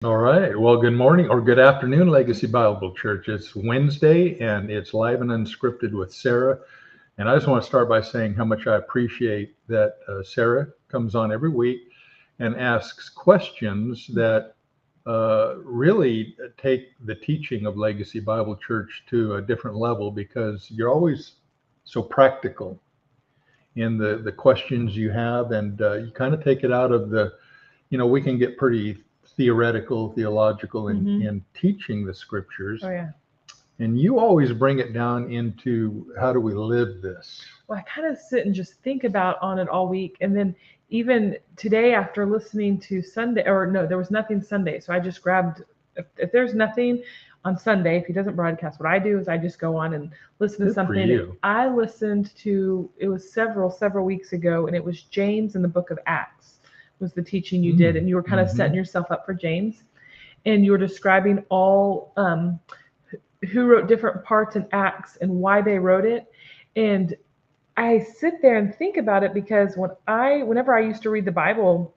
All right. Well, good morning or good afternoon, Legacy Bible Church. It's Wednesday and it's live and unscripted with Sarah. And I just want to start by saying how much I appreciate that Sarah comes on every week and asks questions that really take the teaching of Legacy Bible Church to a different level, because you're always so practical in the questions you have, and you kind of take it out of we can get pretty theological in teaching the scriptures. Oh, yeah. And you always bring it down into how do we live this? Well, I kind of sit and just think about on it all week. And then even today, after listening to Sunday, or no, there was nothing Sunday. So I just grabbed, if there's nothing on Sunday, if he doesn't broadcast, what I do is I just go on and listen to Good for something. you. I listened to, it was several weeks ago, and it was James in the book of Acts was the teaching you did. And you were kind of setting yourself up for James. And you were describing all who wrote different parts in Acts and why they wrote it. And I sit there and think about it, because whenever I used to read the Bible,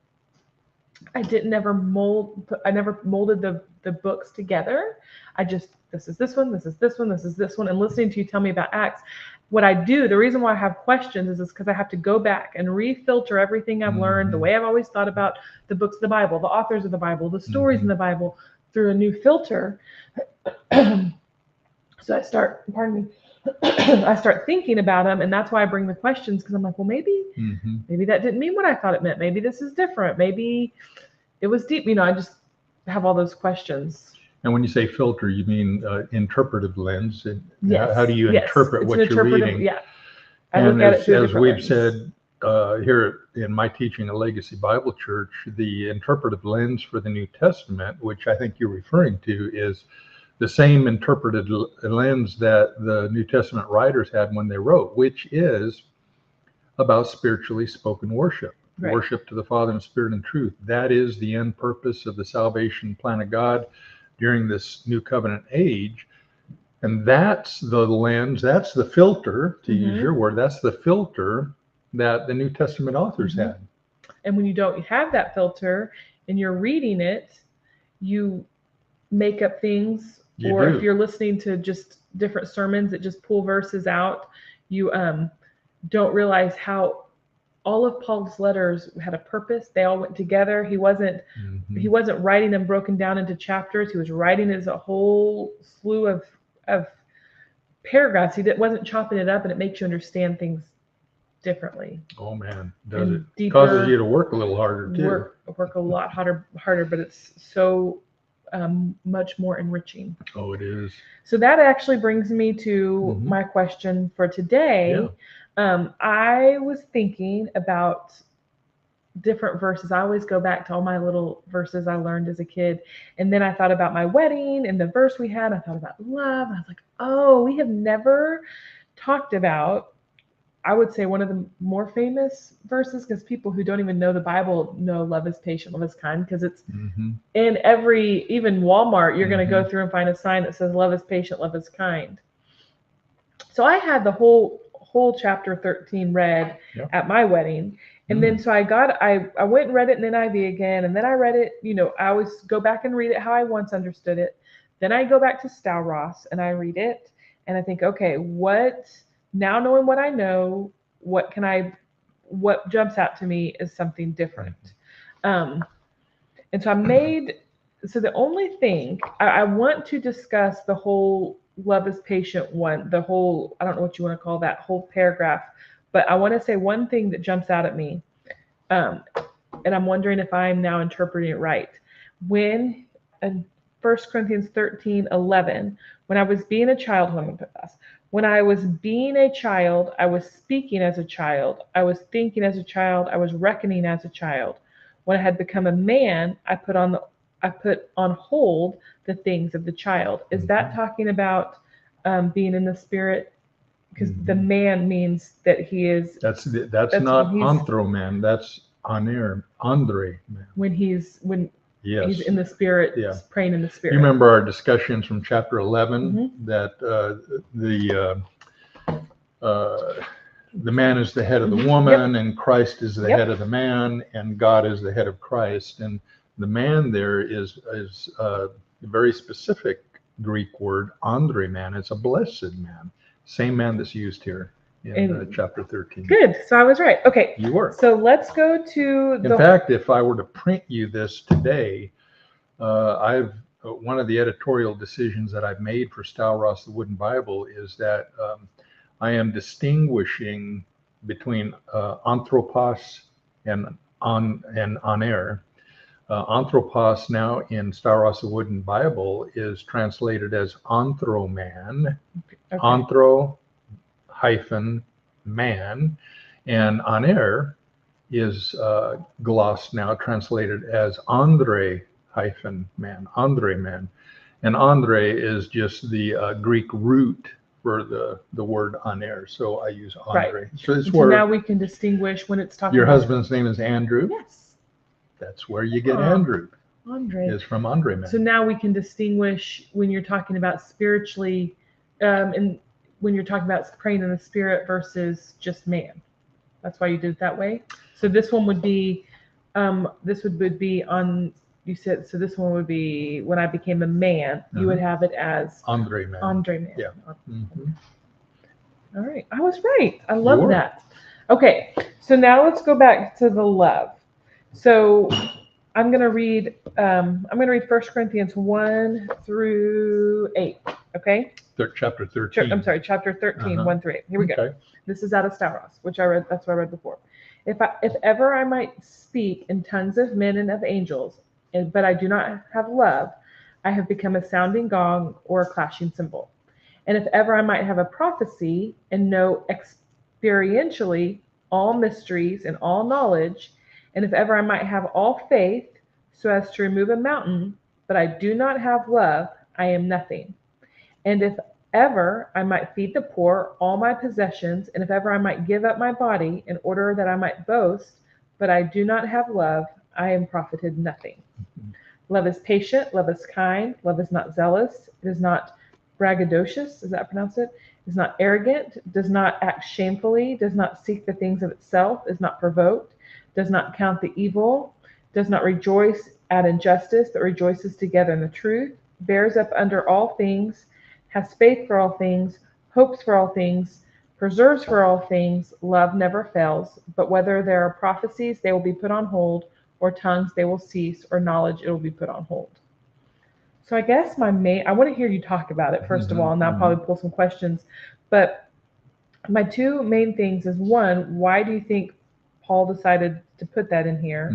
I never molded the books together. I just, this is this one, this is this one, this is this one. And listening to you tell me about Acts, what I do, the reason why I have questions is because I have to go back and refilter everything I've learned, the way I've always thought about the books of the Bible, the authors of the Bible, the stories in the Bible, through a new filter. So I start, I start thinking about them, and that's why I bring the questions, because I'm like, well, maybe that didn't mean what I thought it meant. Maybe this is different. Maybe it was deep. I just have all those questions. And when you say filter, you mean interpretive lens. Yes. How do you interpret what you're reading? Yeah. And as we've said here in my teaching at Legacy Bible Church, the interpretive lens for the New Testament, which I think you're referring to, is the same interpreted lens that the New Testament writers had when they wrote, which is about spiritually spoken worship. Right. Worship to the Father in spirit and truth. That is the end purpose of the salvation plan of God during this new covenant age. And that's the lens, that's the filter, to use your word, that's the filter that the New Testament authors had. And when you don't have that filter and you're reading it, you make up things. If you're listening to just different sermons that just pull verses out, you don't realize how all of Paul's letters had a purpose. They all went together. He wasn't writing them broken down into chapters. He was writing as a whole slew of paragraphs. He wasn't chopping it up, and it makes you understand things differently. Oh man, does it? Deeper, causes you to work a little harder too. Work a lot harder, but it's so much more enriching. Oh, it is. So that actually brings me to my question for today. Yeah. I was thinking about different verses. I always go back to all my little verses I learned as a kid. And then I thought about my wedding and the verse we had. I thought about love. I was like, oh, we have never talked about, I would say, one of the more famous verses, because people who don't even know the Bible know love is patient, love is kind, because it's in even Walmart, you're going to go through and find a sign that says love is patient, love is kind. So I had the whole chapter 13 read at my wedding. And then so I went and read it in NIV again, and then I read it, I always go back and read it how I once understood it. Then I go back to Ross and I read it, and I think, okay, now knowing what I know, what jumps out to me is something different. And so the only thing I want to discuss, the whole love is patient one, the whole, I don't know what you want to call that whole paragraph, but I want to say one thing that jumps out at me. And I'm wondering if I'm now interpreting it right. When in 1 Corinthians 13:11, when I was being a child, when I was being a child, I was speaking as a child, I was thinking as a child, I was reckoning as a child. When I had become a man, I put on hold the things of the child. Is that talking about being in the spirit? Because the man means that he is. That's not anthro man. That's andre man. When he's in the spirit, praying in the spirit. You remember our discussions from chapter 11 that the man is the head of the woman, and Christ is the head of the man, and God is the head of Christ. And The man there is a very specific Greek word, andreman. It's a blessed man. Same man that's used here in chapter 13. Good. So I was right. Okay. You were. So let's go to In fact, if I were to print you this today, one of the editorial decisions that I've made for Styleross the Wooden Bible is that I am distinguishing between anthropos and aner. Anthropos now in Styleross the Wooden Bible is translated as anthroman, anthro hyphen man, and aner is glossed now, translated as Andre hyphen man, Andre man. And Andre is just the Greek root for the word aner. So I use Andre. Right. So it's so now we can distinguish when it's talking your about husband's name is Andrew. Yes. That's where you get Andrew. Andre. Is from Andre man. So now we can distinguish when you're talking about spiritually, and when you're talking about praying in the spirit versus just man. That's why you did it that way. So this one would be, this would be on. You said so. This one would be when I became a man. You would have it as Andre man. Andre man. Yeah. Mm-hmm. All right, I was right. I love that. Okay, so now let's go back to the love. So I'm going to read 1 Corinthians 1 through 8. Okay. Chapter 13. I'm sorry, chapter 13, 1 through 8. Here we go. Okay. This is out of Styleross, which I read. That's what I read before. If ever I might speak in tongues of men and of angels, but I do not have love, I have become a sounding gong or a clashing cymbal. And if ever I might have a prophecy and know experientially all mysteries and all knowledge, and if ever I might have all faith so as to remove a mountain, but I do not have love, I am nothing. And if ever I might feed the poor all my possessions, and if ever I might give up my body in order that I might boast, but I do not have love, I am profited nothing. Love is patient, love is kind, love is not zealous, it is not braggadocious, is that pronounced it? Is not arrogant, does not act shamefully, does not seek the things of itself, is not provoked, does not count the evil, does not rejoice at injustice, but rejoices together in the truth, bears up under all things, has faith for all things, hopes for all things, preserves for all things, love never fails, but whether there are prophecies, they will be put on hold, or tongues, they will cease, or knowledge, it will be put on hold. So I guess I want to hear you talk about it, first of all, and I'll probably pull some questions. But my two main things is, one, why do you think Paul decided to put that in here?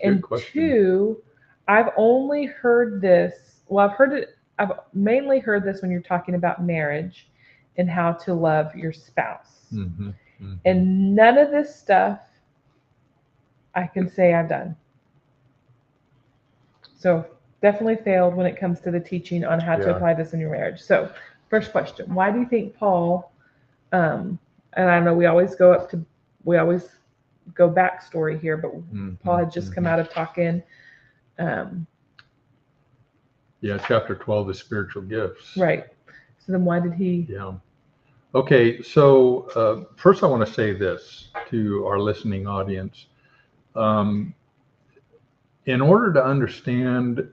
And two, I've only heard this, I've mainly heard this when you're talking about marriage and how to love your spouse. And none of this stuff I can say I've done. So definitely failed when it comes to the teaching on how to apply this in your marriage. So first question, why do you think Paul, and I know we always go backstory here, but Paul had just come out of talking. Chapter 12 is spiritual gifts. Right. So then why did he? Yeah. Okay, so first I want to say this to our listening audience. In order to understand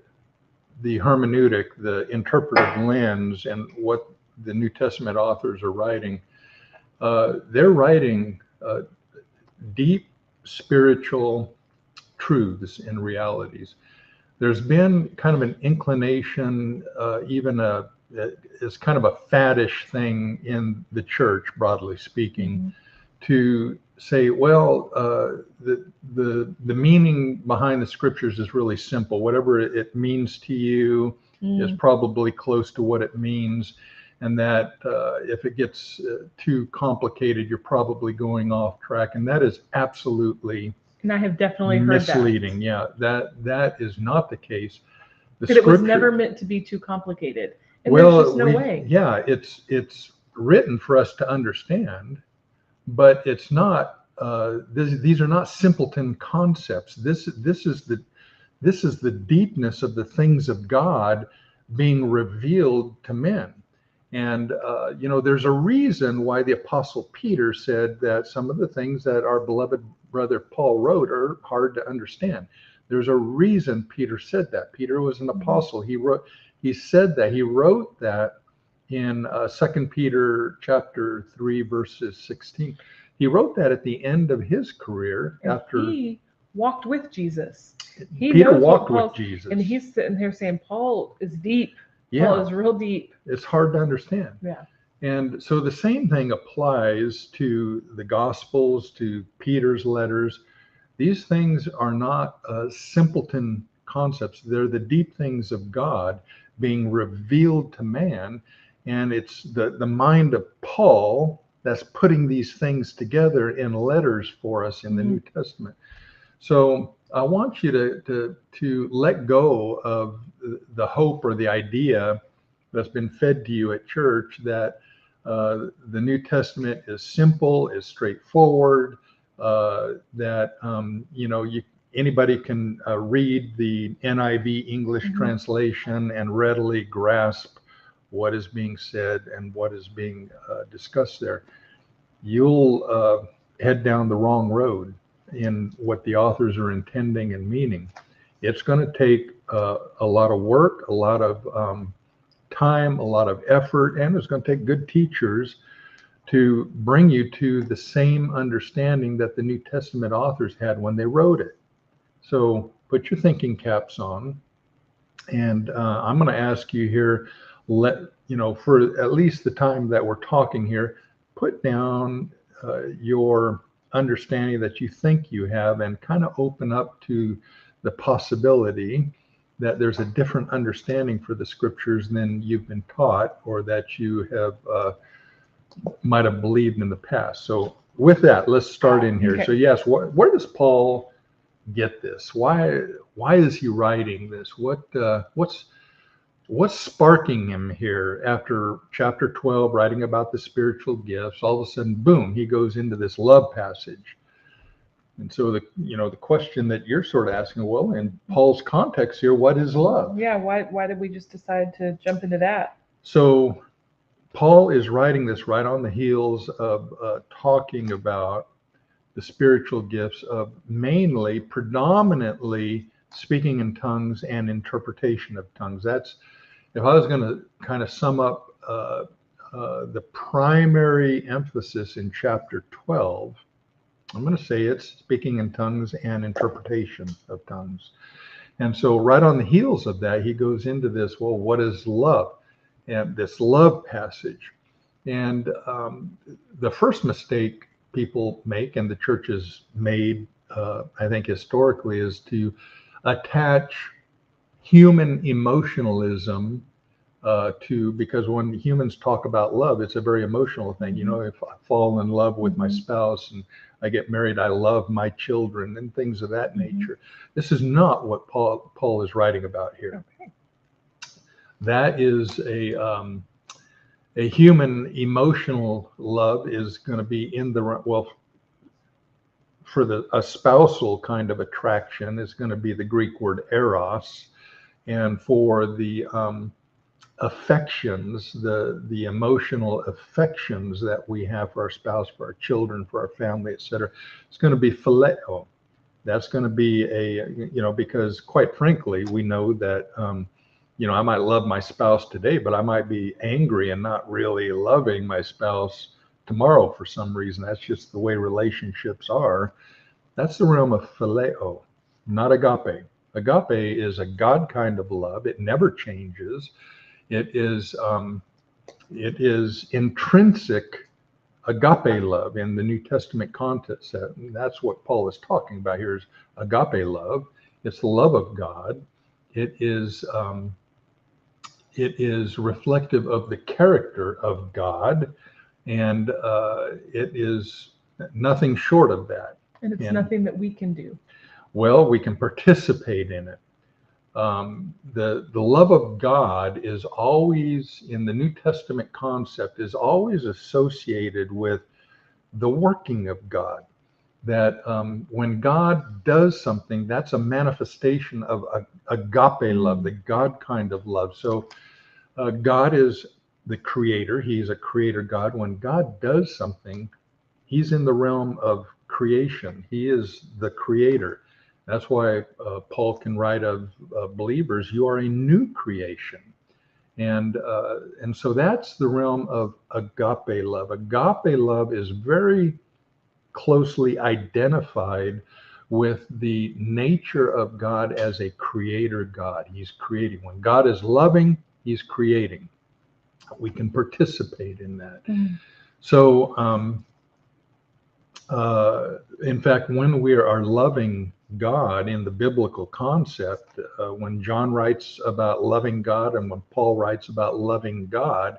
the hermeneutic, the interpretive lens, and what the New Testament authors are writing, they're writing deep spiritual truths and realities. There's been kind of an inclination, it's kind of a faddish thing in the church, broadly speaking, to say, well, the meaning behind the scriptures is really simple. Whatever it means to you is probably close to what it means, and that if it gets too complicated, you're probably going off track, and that is absolutely and I have definitely heard misleading. Yeah, that is not the case. But it was never meant to be too complicated. And there's just no way. Yeah, it's written for us to understand, but it's not. These are not simpleton concepts. This is the deepness of the things of God being revealed to men. And there's a reason why the Apostle Peter said that some of the things that our beloved brother Paul wrote are hard to understand. There's a reason Peter said that. Peter was an apostle. He said that. He wrote that in 2 Peter chapter 3, verses 16. He wrote that at the end of his career. And after he walked with Jesus. Peter walked with Jesus. And he's sitting here saying, Paul is deep. Yeah. Paul is real deep. It's hard to understand. Yeah. And so the same thing applies to the Gospels, to Peter's letters. These things are not simpleton concepts. They're the deep things of God being revealed to man. And it's the mind of Paul that's putting these things together in letters for us in the New Testament. So I want you to let go of the hope or the idea that's been fed to you at church that the New Testament is simple, is straightforward, that anybody can read the NIV English translation and readily grasp what is being said and what is being discussed there. You'll head down the wrong road in what the authors are intending and meaning. It's going to take a lot of work, a lot of time, a lot of effort, and it's going to take good teachers to bring you to the same understanding that the New Testament authors had when they wrote it. So put your thinking caps on, and I'm going to ask you here, for at least the time that we're talking here, put down your understanding that you think you have and kind of open up to the possibility that there's a different understanding for the scriptures than you've been taught or that you have might have believed in the past. So with that, let's start in here. Okay. So yes, where does Paul get this? Why is he writing this? What's sparking him here after chapter 12, writing about the spiritual gifts? All of a sudden, boom, he goes into this love passage. And so the question that you're sort of asking, well, in Paul's context here, what is love? Yeah, why did we just decide to jump into that? So Paul is writing this right on the heels of talking about the spiritual gifts of predominantly speaking in tongues and interpretation of tongues. That's, if I was going to kind of sum up the primary emphasis in chapter 12, I'm going to say it's speaking in tongues and interpretation of tongues. And so right on the heels of that, he goes into this, well, what is love? And this love passage. And the first mistake people make, and the church has made, I think historically, is to attach human emotionalism because when humans talk about love, it's a very emotional thing. If I fall in love with my spouse and I get married, I love my children and things of that nature. This is not what Paul is writing about here. Okay. That is a human emotional love is going to be for a spousal kind of attraction is going to be the Greek word eros, and for the affections, the emotional affections that we have for our spouse, for our children, for our family, etc., it's going to be phileo. That's going to be because quite frankly, we know that I might love my spouse today, but I might be angry and not really loving my spouse tomorrow for some reason. That's just the way relationships are. That's the realm of phileo, not agape. Agape is a God kind of love. It never changes. It is intrinsic agape love in the New Testament context. That's what Paul is talking about here is agape love. It's the love of God. It is reflective of the character of God, and it is nothing short of that. And it's nothing that we can do. Well, we can participate in it. The love of God is always, in the New Testament concept, is always associated with the working of God. That when God does something, that's a manifestation of agape love, the God kind of love. So God is the creator. He's a creator God. When God does something, he's in the realm of creation. He is the creator. That's why Paul can write of believers, you are a new creation. And so that's the realm of agape love. Agape love is very closely identified with the nature of God as a creator God. He's creating. When God is loving, he's creating. We can participate in that. So, in fact, when we are loving God in the biblical concept, when John writes about loving God and when Paul writes about loving God,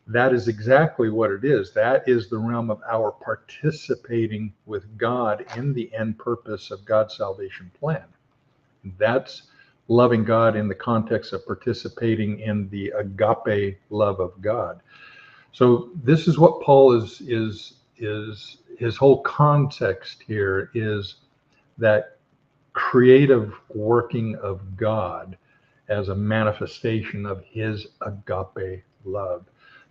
that is exactly what it is. That is the realm of our participating with God in the end purpose of God's salvation plan. That's loving God in the context of participating in the agape love of God. So this is what Paul is his whole context here is that creative working of God as a manifestation of his agape love.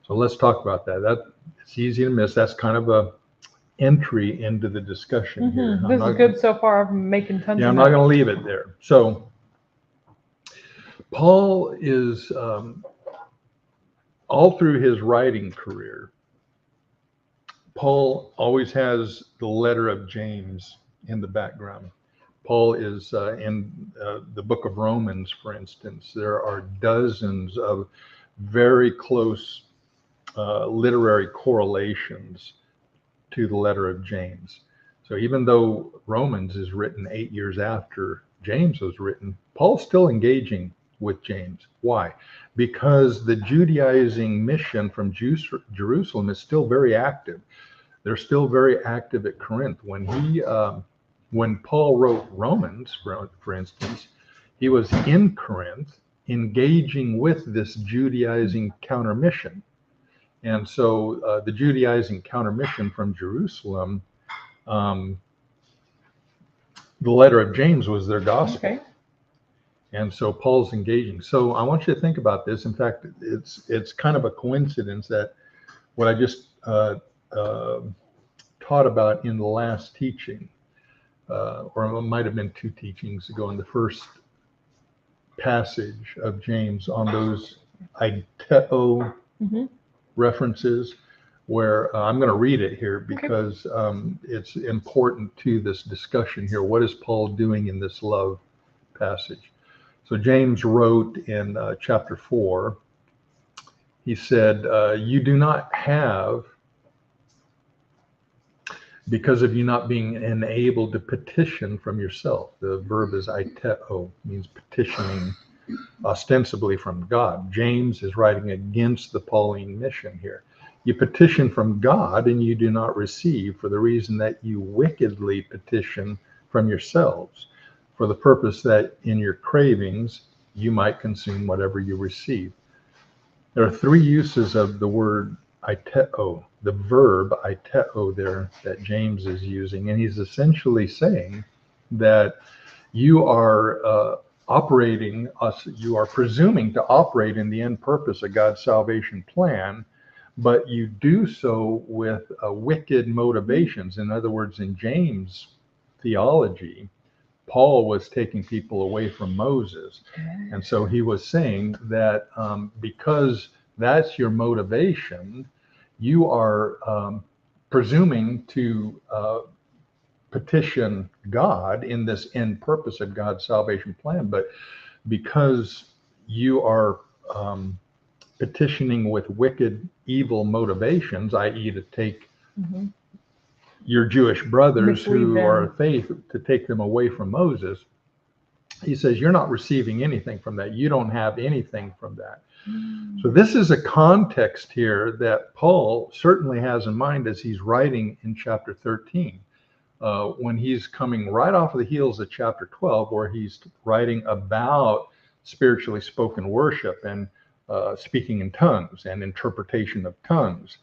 So let's talk about that. It's easy to miss. That's kind of a entry into the discussion here. This is good so far. I'm making tons of I'm not going to leave it there. So Paul is all through his writing career, Paul always has the letter of James in the background. Paul is in the book of Romans, for instance. There are dozens of very close literary correlations to the letter of James. So even though Romans is written 8 years after James was written, Paul's still engaging with James. Why? Because the Judaizing mission from Jerusalem is still very active. They're still very active at Corinth. When Paul wrote Romans, for instance, he was in Corinth engaging with this Judaizing counter mission. And so the Judaizing counter mission from Jerusalem, the letter of James was their gospel. Okay. And so Paul's engaging. So I want you to think about this. In fact, it's kind of a coincidence that what I just taught about in the last teaching, or it might have been 2 teachings ago, in the first passage of James on those aiteo references, where I'm going to read it here because it's important to this discussion here. What is Paul doing in this love passage? So James wrote in chapter 4, he said, you do not have, because of you not being enabled to petition from yourself. The verb is aiteo, means petitioning ostensibly from God. James is writing against the Pauline mission here. You petition from God and you do not receive, for the reason that you wickedly petition from yourselves, for the purpose that in your cravings you might consume whatever you receive. There are 3 uses of the word aiteo, the verb aiteo there that James is using, and he's essentially saying that you are you are presuming to operate in the end purpose of God's salvation plan, but you do so with wicked motivations. In other words, in James' theology, Paul was taking people away from Moses. And so he was saying that because that's your motivation, you are presuming to petition God in this end purpose of God's salvation plan. But because you are petitioning with wicked, evil motivations, i.e. to take your Jewish brothers who are of faith, to take them away from Moses, he says, you're not receiving anything from that. You don't have anything from that. So this is a context here that Paul certainly has in mind as he's writing in chapter 13, when he's coming right off of the heels of chapter 12, where he's writing about spiritually spoken worship and speaking in tongues and interpretation of tongues.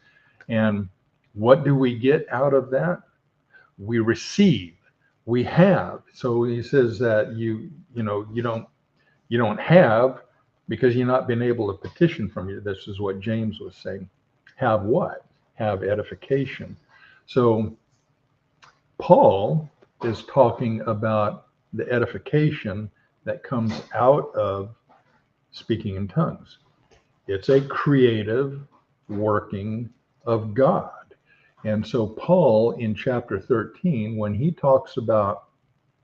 And what do we get out of that? We receive, we have. So he says that you don't have because you've not been able to petition from you. This is what James was saying. Have what? Have edification. So Paul is talking about the edification that comes out of speaking in tongues. It's a creative working of God. And so Paul in chapter 13, when he talks about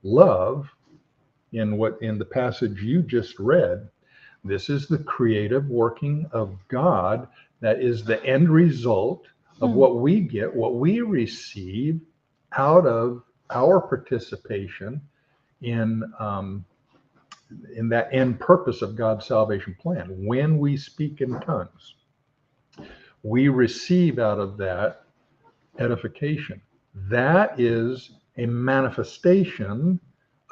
love in the passage you just read, this is the creative working of God that is the end result of what we get, what we receive out of our participation in that end purpose of God's salvation plan. When we speak in tongues, we receive out of that edification. That is a manifestation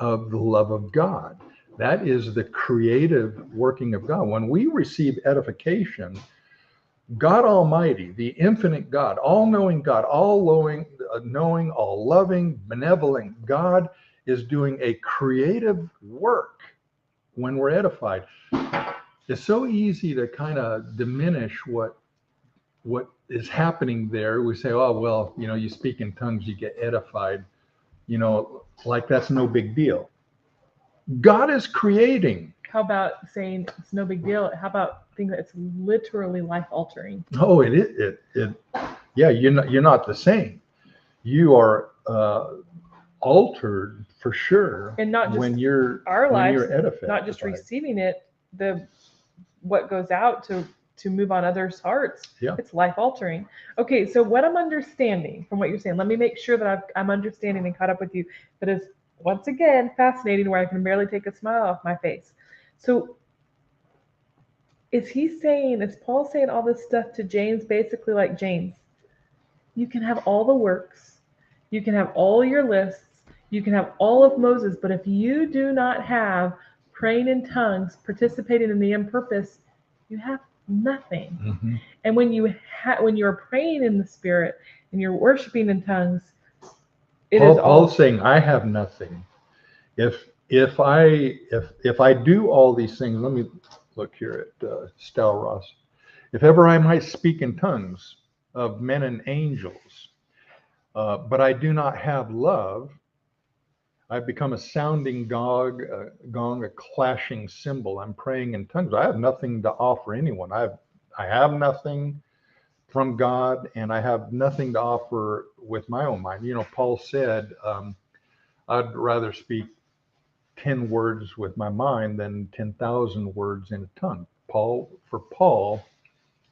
of the love of God. That is the creative working of God. When we receive edification, God Almighty, the infinite God, all-knowing God, all-knowing, all-loving, benevolent God is doing a creative work when we're edified. It's so easy to kind of diminish what is happening there. We say, oh, well, you speak in tongues, you get edified, like that's no big deal. God is creating. How about saying it's no big deal? How about thinking that it's literally life altering? Oh, yeah, you're not the same. You are altered for sure. And not just when you're edified, not just receiving it, what goes out to move on others' hearts. Yeah. It's life altering. Okay, so what I'm understanding from what you're saying, let me make sure that I'm understanding and caught up with you. That is once again fascinating, where I can barely take a smile off my face. So is Paul saying all this stuff to James, basically like, James, you can have all the works, you can have all your lists, you can have all of Moses, but if you do not have praying in tongues, participating in the end purpose, you have nothing. Mm-hmm. And when you're praying in the Spirit and you're worshiping in tongues, Paul's saying, I have nothing. If I do all these things, let me look here at Stalros. If ever I might speak in tongues of men and angels, but I do not have love, I've become a sounding gong, a clashing cymbal. I'm praying in tongues. I have nothing to offer anyone. I have nothing from God, and I have nothing to offer with my own mind. Paul said, I'd rather speak 10 words with my mind than 10,000 words in a tongue. For Paul,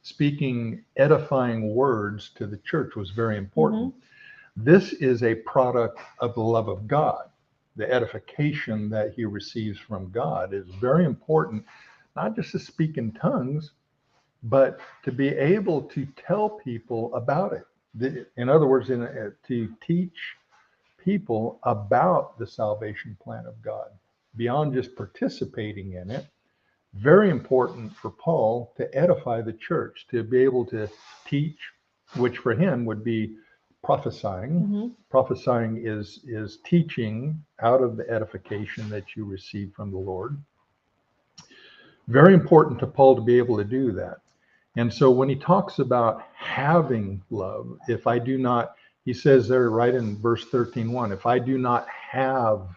speaking edifying words to the church was very important. Mm-hmm. This is a product of the love of God. The edification that he receives from God is very important, not just to speak in tongues, but to be able to tell people about it. In other words, to teach people about the salvation plan of God, beyond just participating in it. Very important for Paul to edify the church, to be able to teach, which for him would be prophesying. Mm-hmm. Prophesying is teaching out of the edification that you receive from the Lord. Very important to Paul to be able to do that. And so when he talks about having love, if I do not, he says there right in verse 13:1, if I do not have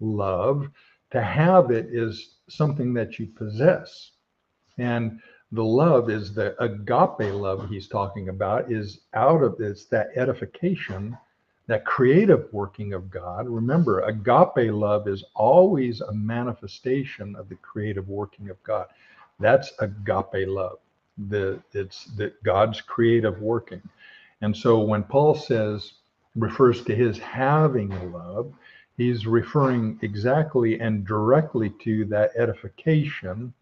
love, to have it is something that you possess. And the love is the agape love he's talking about, is out of this, that edification, that creative working of God. Remember, agape love is always a manifestation of the creative working of God. That's agape love. It's God's creative working. And so when Paul refers to his having love, he's referring exactly and directly to that edification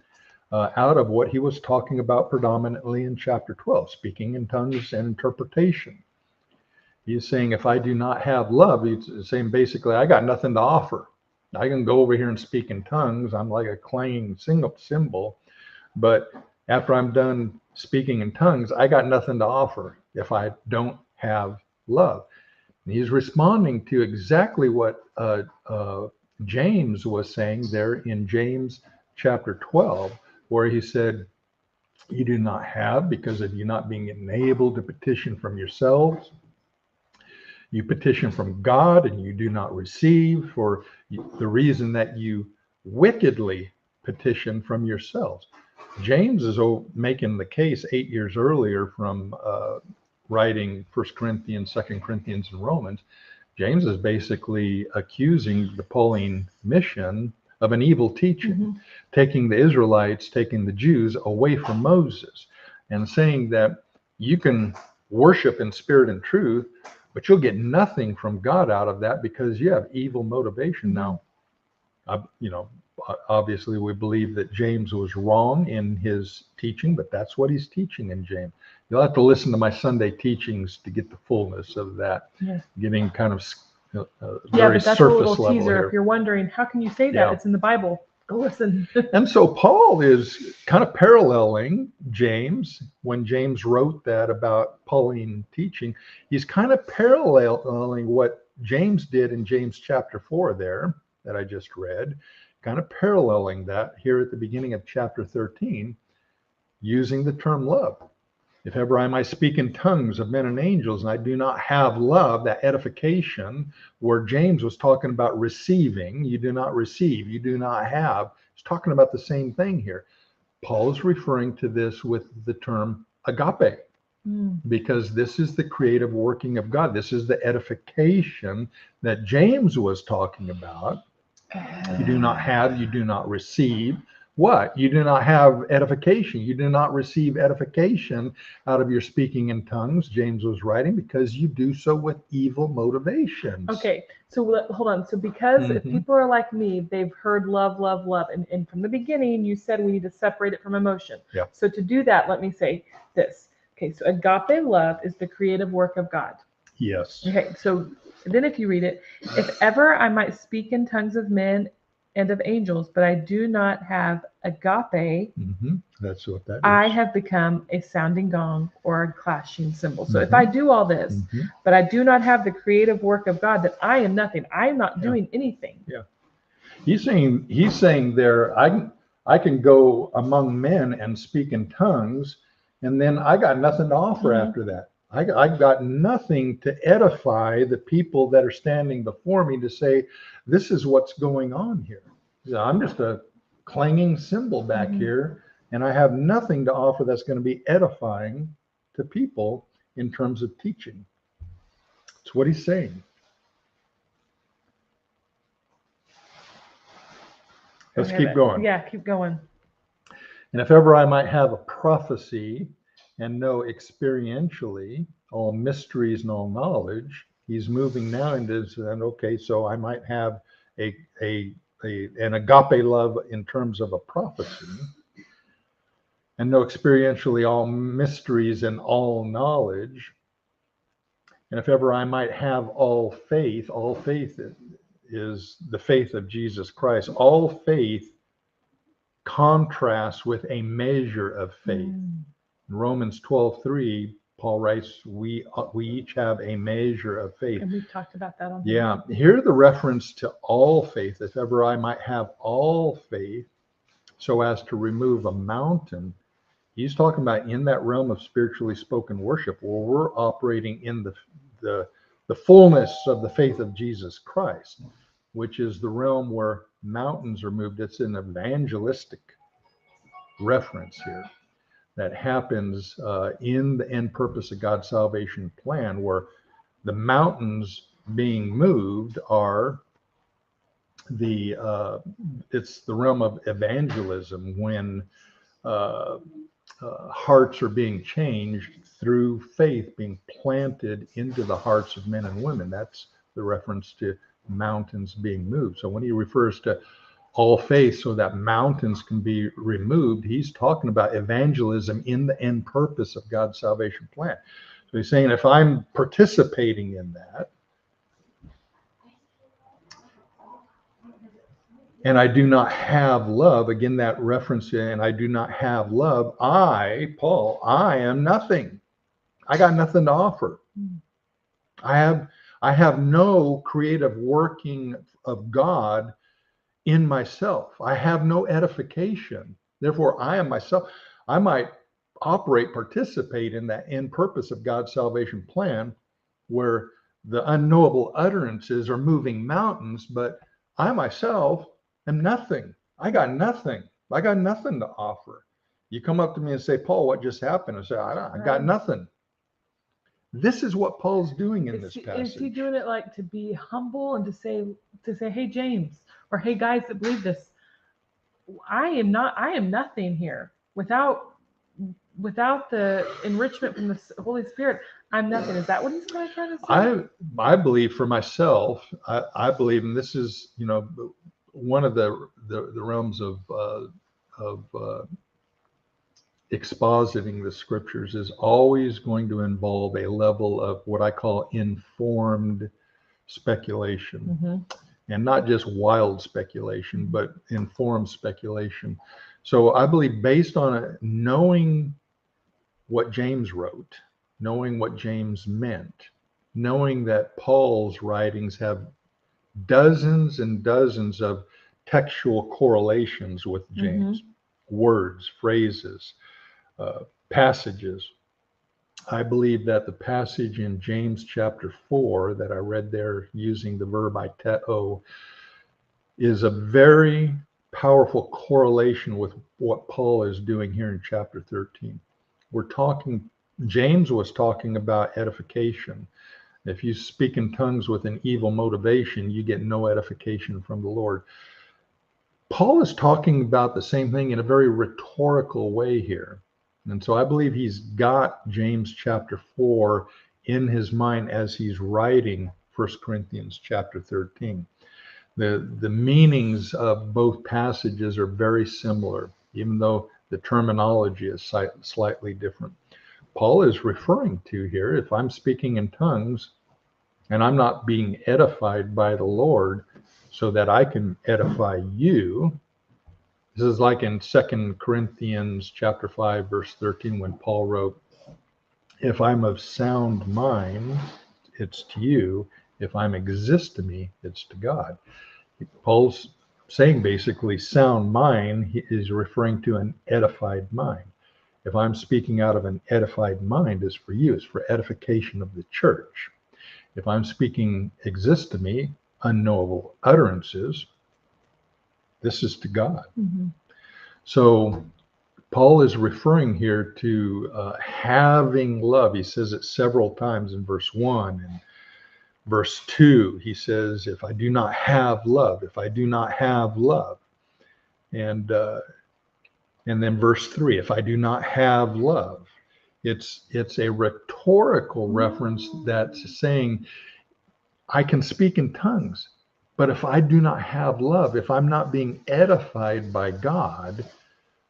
out of what he was talking about predominantly in chapter 12, speaking in tongues and interpretation. He's saying, if I do not have love, he's saying basically, I got nothing to offer. I can go over here and speak in tongues. I'm like a clanging cymbal, but after I'm done speaking in tongues, I got nothing to offer if I don't have love. And he's responding to exactly what James was saying there in James chapter 12, where he said, you do not have because of you not being enabled to petition from yourselves. You petition from God and you do not receive for the reason that you wickedly petition from yourselves. James is making the case 8 years earlier from writing 1 Corinthians, 2 Corinthians, and Romans. James is basically accusing the Pauline mission of an evil teaching, taking the Israelites, taking the Jews away from Moses, and saying that you can worship in spirit and truth, but you'll get nothing from God out of that because you have evil motivation. Now, obviously we believe that James was wrong in his teaching, but that's what he's teaching in James. You'll have to listen to my Sunday teachings to get the fullness of that. Yeah. Getting kind of very but that's surface a little level teaser. here. If you're wondering, how can you say that? It's in the Bible. Go listen. And so Paul is kind of paralleling James when James wrote that about Pauline teaching. He's kind of paralleling what James did in James chapter 4 there that I just read, kind of paralleling that here at the beginning of chapter 13, using the term love. If ever I might speak in tongues of men and angels, and I do not have love, that edification, where James was talking about receiving, you do not receive, you do not have. He's talking about the same thing here. Paul is referring to this with the term agape, because this is the creative working of God. This is the edification that James was talking about. You do not have, you do not receive. What? You do not have edification. You do not receive edification out of your speaking in tongues, James was writing, because you do so with evil motivations. Okay, so hold on. So because if people are like me, they've heard love, love, love. And from the beginning, you said we need to separate it from emotion. Yeah. So to do that, let me say this. Okay, so agape love is the creative work of God. Yes. Okay, so then if you read it, if ever I might speak in tongues of men and of angels, but I do not have agape, that's what that is. I have become a sounding gong or a clashing cymbal. So if I do all this, but I do not have the creative work of God, that I am nothing. I am not doing anything. Yeah. He's saying there, I can go among men and speak in tongues, and then I got nothing to offer after that. I got nothing to edify the people that are standing before me to say, this is what's going on here. I'm just a clanging cymbal back here, and I have nothing to offer that's going to be edifying to people in terms of teaching. It's what he's saying. Let's keep going. Yeah, keep going. And if ever I might have a prophecy and know experientially all mysteries and all knowledge, he's moving now into, okay, so I might have an agape love in terms of a prophecy, and know experientially all mysteries and all knowledge. And if ever I might have all faith is the faith of Jesus Christ. All faith contrasts with a measure of faith. In Romans 12:3, Paul writes, we each have a measure of faith. And we've talked about that on Here the reference to all faith, if ever I might have all faith so as to remove a mountain. He's talking about in that realm of spiritually spoken worship where we're operating in the fullness of the faith of Jesus Christ, which is the realm where mountains are moved. It's an evangelistic reference here that happens in the end purpose of God's salvation plan, where the mountains being moved are it's the realm of evangelism, when hearts are being changed through faith being planted into the hearts of men and women. That's the reference to mountains being moved. So when he refers to all faith so that mountains can be removed, he's talking about evangelism in the end purpose of God's salvation plan. So he's saying if I'm participating in that, and I do not have love, again, that reference, and I do not have love, Paul, I am nothing. I got nothing to offer. I have no creative working of God in myself. I have no edification. Therefore, I am myself. I might participate in that end purpose of God's salvation plan, where the unknowable utterances are moving mountains, but I myself am nothing. I got nothing. I got nothing to offer. You come up to me and say, Paul, what just happened? I say, I got nothing. This is what Paul's doing in this passage. Is he doing it like to be humble and to say, hey, James, or hey, guys that believe this, I am nothing here. Without the enrichment from the Holy Spirit, I'm nothing. Is that what he's trying to say? I believe for myself, I believe, and this is, one of the realms of expositing the scriptures is always going to involve a level of what I call informed speculation, and not just wild speculation, but informed speculation. So I believe, based on knowing what James wrote, knowing what James meant, knowing that Paul's writings have dozens and dozens of textual correlations with James, words, phrases, passages. I believe that the passage in James chapter 4 that I read there using the verb aiteo is a very powerful correlation with what Paul is doing here in chapter 13. James was talking about edification. If you speak in tongues with an evil motivation, you get no edification from the Lord. Paul is talking about the same thing in a very rhetorical way here. And so I believe he's got James chapter 4 in his mind as he's writing 1 Corinthians chapter 13. The meanings of both passages are very similar, even though the terminology is slightly different. Paul is referring to here, if I'm speaking in tongues and I'm not being edified by the Lord so that I can edify you. This is like in 2 Corinthians chapter 5, verse 13, when Paul wrote, if I'm of sound mind, it's to you. If I'm existemi, it's to God. Paul's saying basically sound mind, he is referring to an edified mind. If I'm speaking out of an edified mind, it's for you. It's for edification of the church. If I'm speaking existemi, unknowable utterances, this is to God. So Paul is referring here to having love. He says it several times in verse 1 and verse 2. He says, if I do not have love, if I do not have love. And then verse 3, if I do not have love. It's a rhetorical reference that's saying, I can speak in tongues, but if I do not have love, if I'm not being edified by God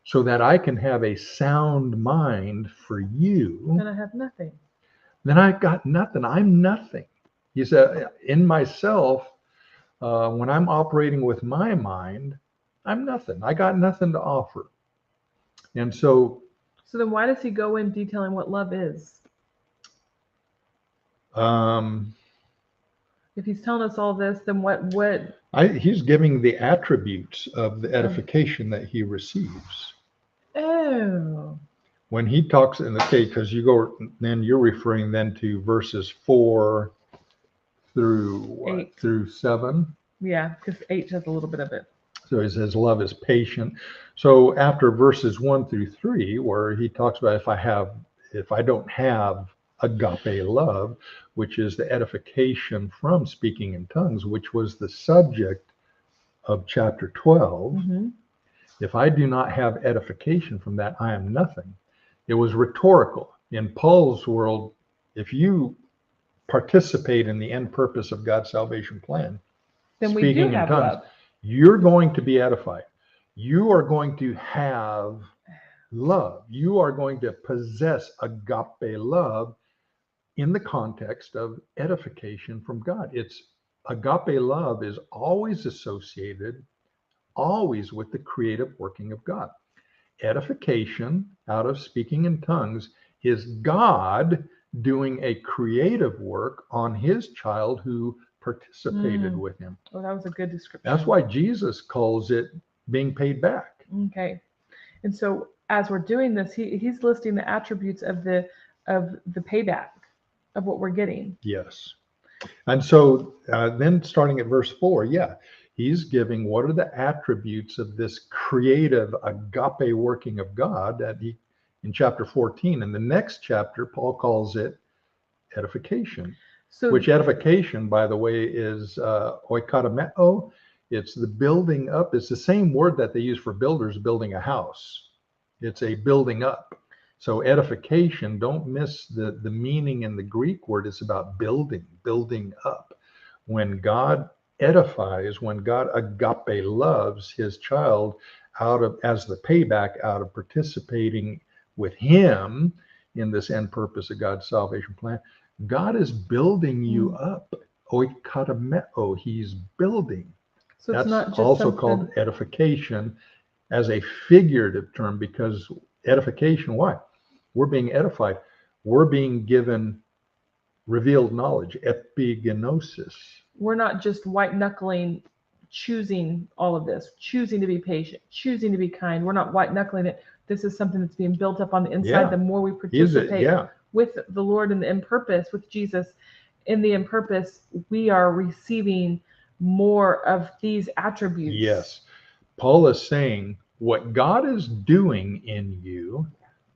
so that I can have a sound mind for you, then I have nothing. Then I've got nothing. I'm nothing. He said, in myself, when I'm operating with my mind, I'm nothing. I got nothing to offer. And so then why does he go in detailing what love is? If he's telling us all this, then what? He's giving the attributes of the edification that he receives. Oh. When he talks in the case, because you're referring then to verses 4 through 7. Yeah, because 8 has a little bit of it. So he says love is patient. So after verses 1 through 3, where he talks about if I don't have agape love, which is the edification from speaking in tongues, which was the subject of chapter 12. If I do not have edification from that, I am nothing. It was rhetorical. In Paul's world, if you participate in the end purpose of God's salvation plan, then speaking in tongues, love. You're going to be edified. You are going to have love. You are going to possess agape love in the context of edification from God. Agape love is always associated, always with the creative working of God. Edification out of speaking in tongues is God doing a creative work on his child who participated with him. Oh, that was a good description. That's why Jesus calls it being paid back. Okay. And so as we're doing this, he's listing the attributes of the payback of what we're getting. Yes. And so then starting at verse 4, he's giving what are the attributes of this creative agape working of God that he in chapter 14. In the next chapter, Paul calls it edification, which edification, by the way, is oikodomeo. It's the building up. It's the same word that they use for builders building a house. It's a building up. So edification, don't miss the meaning in the Greek word. It's about building up. When God edifies, when God agape loves his child as the payback out of participating with him in this end purpose of God's salvation plan, God is building you up. Oikodomeo, he's building. So that's not just also called edification as a figurative term, because edification, why? We're being edified. We're being given revealed knowledge, epigenosis. We're not just white knuckling, choosing all of this, choosing to be patient, choosing to be kind. We're not white knuckling it. This is something that's being built up on the inside. The more we participate with the Lord in the end purpose, with Jesus in the end purpose, we are receiving more of these attributes. Yes. Paul is saying what God is doing in you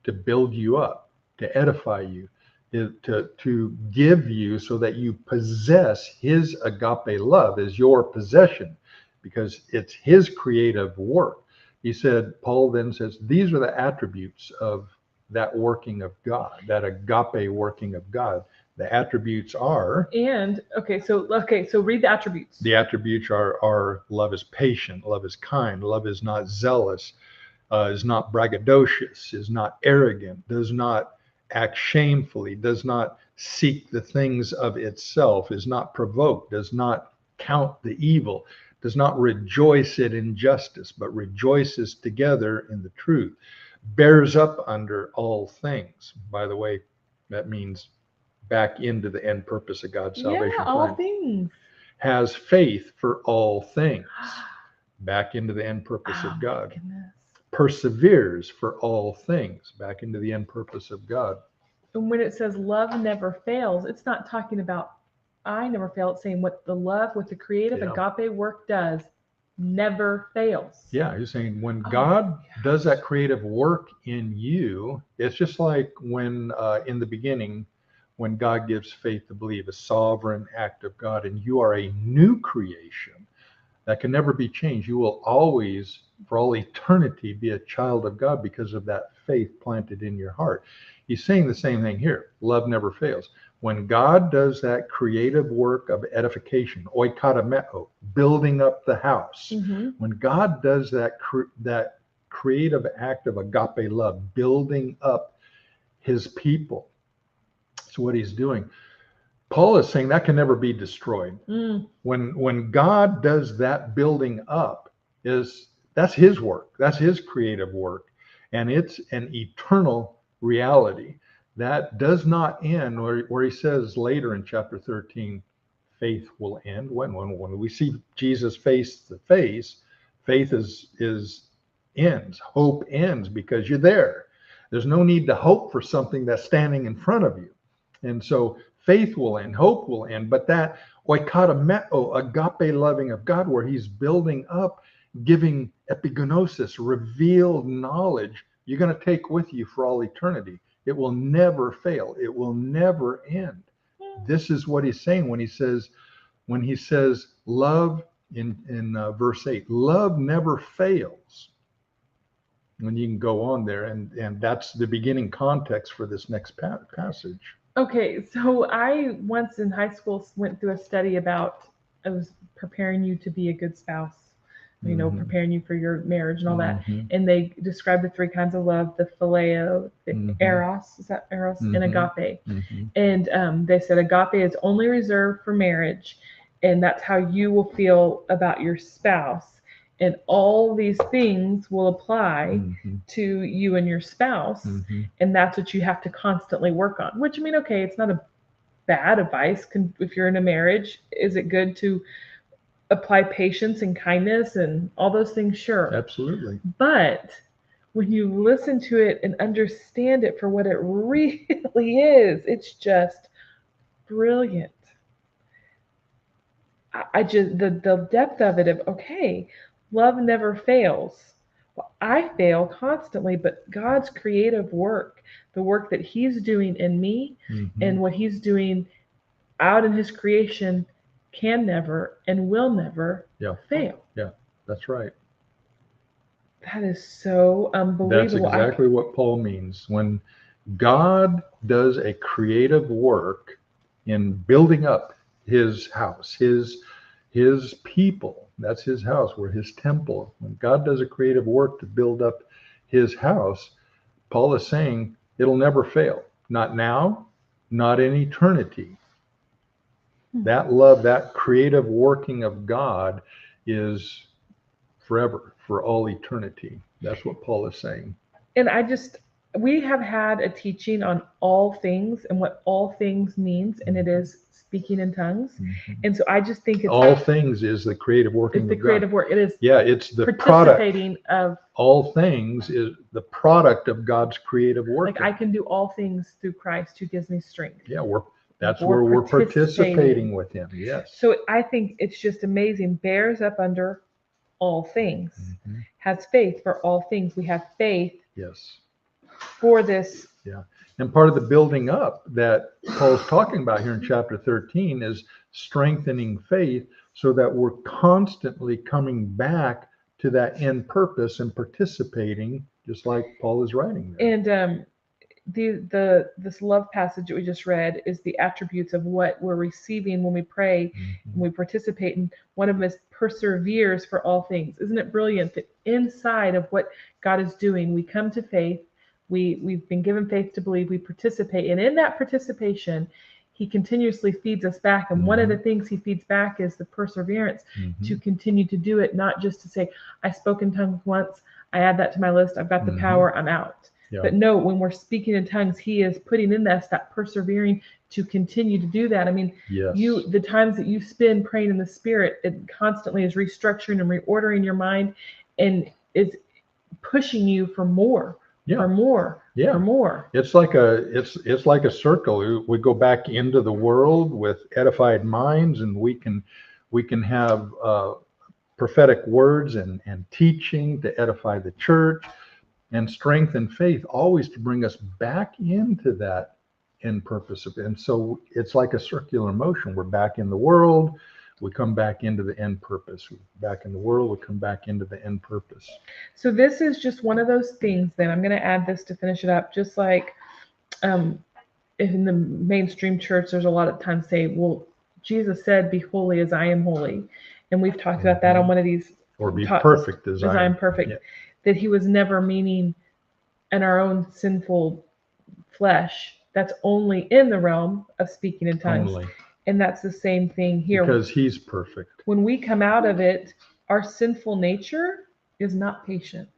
to build you up, to edify you, to give you so that you possess his agape love as your possession, because it's his creative work. He said, Paul then says, these are the attributes of that working of God, that agape working of God. The attributes are. So read the attributes. The attributes are love is patient, love is kind, love is not zealous, is not braggadocious, is not arrogant, does not act shamefully, does not seek the things of itself, is not provoked, does not count the evil, does not rejoice at injustice, but rejoices together in the truth, bears up under all things. By the way, that means back into the end purpose of God's salvation plan. All things. Has faith for all things. Back into the end purpose of God. Perseveres for all things. Back into the end purpose of God. And when it says love never fails, it's not talking about I never fail. It's saying what the creative agape work does never fails. Yeah, he's saying when God does that creative work in you, it's just like when in the beginning, when God gives faith to believe, a sovereign act of God, and you are a new creation that can never be changed. You will always, for all eternity, be a child of God because of that faith planted in your heart. He's saying the same thing here. Love never fails. When God does that creative work of edification, oikodomeo, building up the house, when God does that creative act of agape love, building up his people, that's what he's doing. Paul is saying that can never be destroyed. When God does that building up, that's his work. That's his creative work. And it's an eternal reality that does not end, where he says later in chapter 13, faith will end. When we see Jesus face to face, faith ends. Hope ends because you're there. There's no need to hope for something that's standing in front of you. And so faith will end, hope will end, but that oikodomeo, agape loving of God, where he's building up, giving epigenosis, revealed knowledge, you're going to take with you for all eternity. It will never fail. It will never end. This is what he's saying when he says love in verse 8, love never fails. And you can go on there, and that's the beginning context for this next passage. Okay, so I once in high school went through a study about, I was preparing you to be a good spouse, preparing you for your marriage and all that. And they described the three kinds of love, the phileo, the eros, is that eros, and agape. And they said agape is only reserved for marriage, and that's how you will feel about your spouse. And all these things will apply to you and your spouse. And that's what you have to constantly work on, which, okay, it's not a bad advice. If you're in a marriage, is it good to apply patience and kindness and all those things? Sure. Absolutely. But when you listen to it and understand it for what it really is, it's just brilliant. I just the depth of it of, okay, love never fails. Well, I fail constantly, but God's creative work, the work that He's doing in me and what He's doing out in His creation, can never and will never fail. Yeah, that's right. That is so unbelievable. That's exactly what Paul means. When God does a creative work in building up his house, his people, that's his house, we're his temple. When God does a creative work to build up his house, Paul is saying it'll never fail. Not now, not in eternity. That love, that creative working of God is forever, for all eternity. That's what Paul is saying. And we have had a teaching on all things and what all things means, and it is speaking in tongues. And so I just think it's all things is the creative working of God. It's the creative work. It is. Yeah, it's the participating product of all things is the product of God's creative work. Like I can do all things through Christ who gives me strength. Yeah, that's where we're participating with Him. Yes. So I think it's just amazing. Bears up under all things, has faith for all things. We have faith. Yes. For this. Yeah. And part of the building up that Paul's talking about here in chapter 13 is strengthening faith so that we're constantly coming back to that end purpose and participating, just like Paul is writing there. And this love passage that we just read is the attributes of what we're receiving when we pray and we participate. And one of them is perseveres for all things. Isn't it brilliant that inside of what God is doing, we come to faith, we've been given faith to believe, we participate, and in that participation, He continuously feeds us back. And one of the things He feeds back is the perseverance to continue to do it, not just to say, I spoke in tongues once, I add that to my list, I've got the power, I'm out. Yeah. But no, when we're speaking in tongues, He is putting in us that persevering to continue to do that. I mean, the times that you spend praying in the Spirit, it constantly is restructuring and reordering your mind and is pushing you for more. For more. Yeah. For more. It's like a circle. We go back into the world with edified minds, and we can have prophetic words and teaching to edify the church, and strength and faith always to bring us back into that end purpose of it. And so it's like a circular motion. We're back in the world, we come back into the end purpose. We're back in the world, we come back into the end purpose. So this is just one of those things, then I'm going to add this to finish it up. Just like in the mainstream church, there's a lot of times say, well, Jesus said, be holy as I am holy. And we've talked about that on one of these. Or be perfect as I am perfect. Yeah. That He was never meaning in our own sinful flesh. That's only in the realm of speaking in tongues. Only. And that's the same thing here. Because He's perfect. When we come out of it, our sinful nature is not patient.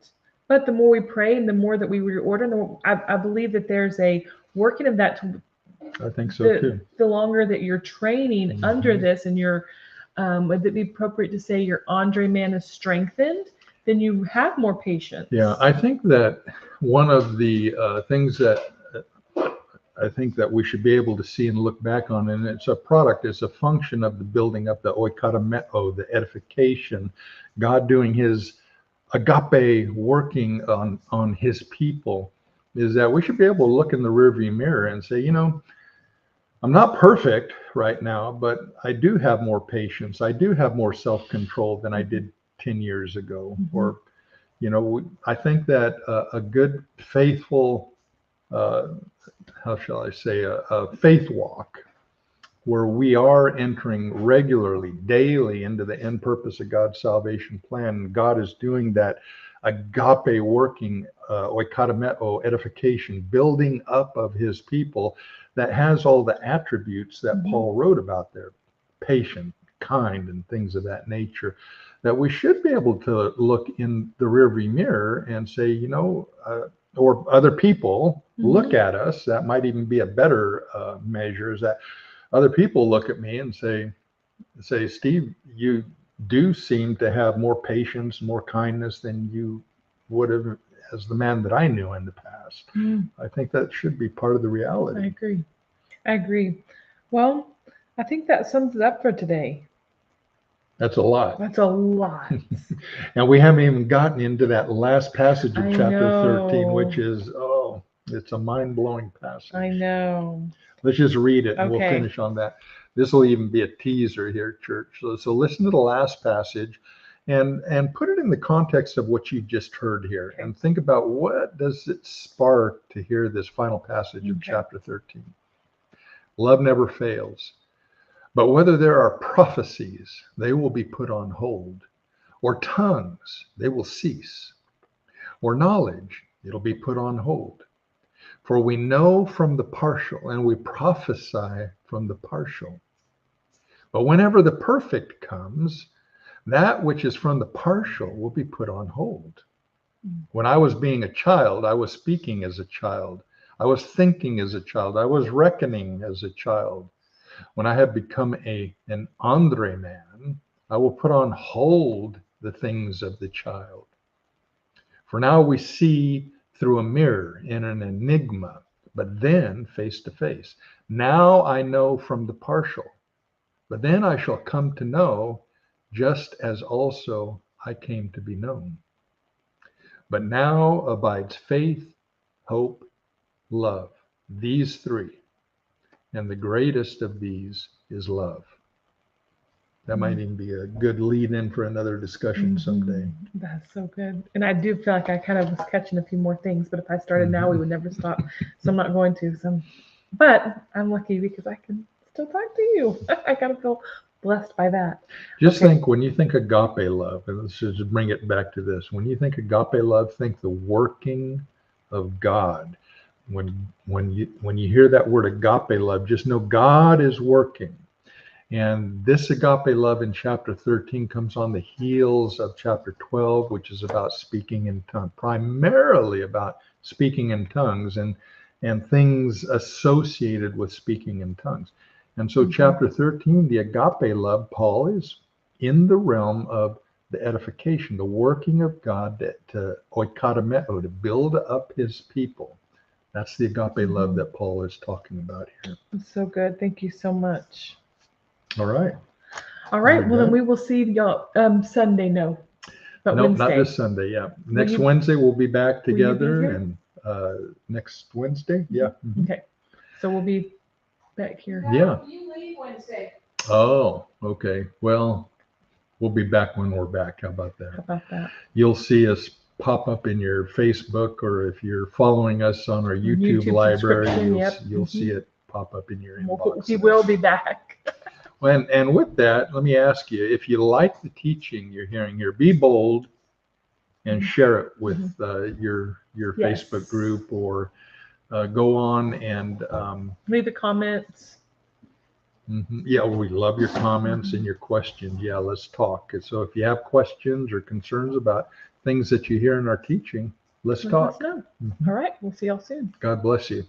But the more we pray and the more that we reorder, I believe that there's a working of that. I think so too. The longer that you're training under this, and would it be appropriate to say your Andre man is strengthened, then you have more patience. Yeah, I think that one of the things that I think that we should be able to see and look back on, and it's a function of the building up, the oikodomeo, the edification, God doing His agape working on His people, is that we should be able to look in the rearview mirror and say, I'm not perfect right now, but I do have more patience. I do have more self-control than I did 10 years ago. Or, I think that a good, faithful, how shall I say, a faith walk where we are entering regularly, daily into the end purpose of God's salvation plan. God is doing that agape working, oikodomeo, edification, building up of His people that has all the attributes that Paul wrote about there, patient, kind, and things of that nature, that we should be able to look in the rearview mirror and say, or other people look at us. That might even be a better measure, is that other people look at me and say, Steve, you do seem to have more patience, more kindness than you would have as the man that I knew in the past. I think that should be part of the reality. I agree. Well, I think that sums it up for today. That's a lot. That's a lot. And we haven't even gotten into that last passage of I chapter know. 13, which is, it's a mind-blowing passage. I know. Let's just read it and Okay. we'll finish on that. This will even be a teaser here, church. So listen to the last passage and put it in the context of what you just heard here, and think about what does it spark to hear this final passage of chapter 13. Love never fails. But whether there are prophecies, they will be put on hold, or tongues, they will cease, or knowledge, it'll be put on hold. For we know from the partial, and we prophesy from the partial. But whenever the perfect comes, that which is from the partial will be put on hold. When I was being a child, I was speaking as a child. I was thinking as a child. I was reckoning as a child. When I have become an andre man, I will put on hold the things of the child. For now we see through a mirror in an enigma, but then face to face. Now I know from the partial, but then I shall come to know, just as also I came to be known. But now abides faith, hope, love, these three. And the greatest of these is love. That might even be a good lead in for another discussion someday. That's so good. And I do feel like I kind of was catching a few more things, but if I started now, we would never stop. So I'm not going to. But I'm lucky because I can still talk to you. I kind of feel blessed by that. Just think, when you think agape love, and let's just bring it back to this. When you think agape love, think the working of God. When you hear that word agape love, just know God is working. And this agape love in chapter 13 comes on the heels of chapter 12, which is about speaking in tongues, primarily about speaking in tongues and things associated with speaking in tongues. And so chapter 13, the agape love, Paul is in the realm of the edification, the working of God to oikodomeo, to build up his people. That's the agape love that Paul is talking about here. That's so good. Thank you so much. All right. Well, then we will see y'all Sunday. No, but no, Wednesday. Not this Sunday. Yeah, next Wednesday we'll be back together, and next Wednesday. Yeah. Okay. So we'll be back here. Yeah. You leave Wednesday. Oh, okay. Well, we'll be back when we're back. How about that? How about that? You'll see us pop up in your Facebook, or if you're following us on our YouTube library, you'll see it pop up in your inbox. We will be back. And with that, let me ask you, if you like the teaching you're hearing here, be bold and share it with your Facebook group, or go on and leave the comments. Yeah, we love your comments and your questions. Yeah, let's talk. So if you have questions or concerns about things that you hear in our teaching, let's talk. Let us know. All right, we'll see y'all soon. God bless you.